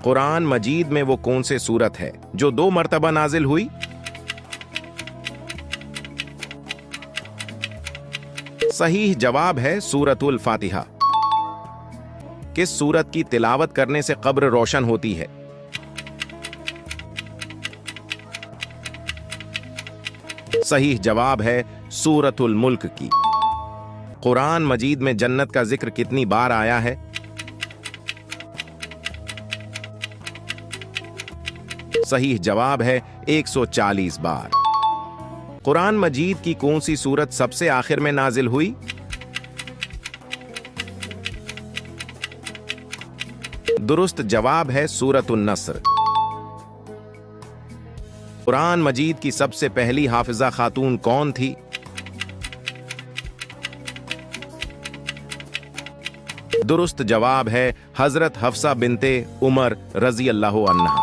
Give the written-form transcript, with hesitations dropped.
कुरान मजीद में वो कौन से सूरत है जो 2 मरतबा नाजिल हुई? सही जवाब है सूरतुल फातिहा। किस सूरत की तिलावत करने से कब्र रोशन होती है? सही जवाब है सूरतुल मुल्क की। कुरान मजीद में जन्नत का जिक्र कितनी बार आया है? सही जवाब है 140 बार। कुरान मजीद की कौन सी सूरत सबसे आखिर में नाजिल हुई? दुरुस्त जवाब है सूरतुन नस्र। कुरान मजीद की सबसे पहली हाफिजा खातून कौन थी? दुरुस्त जवाब है हजरत हफ्सा बिनते उमर रजी अल्लाह अन्हा।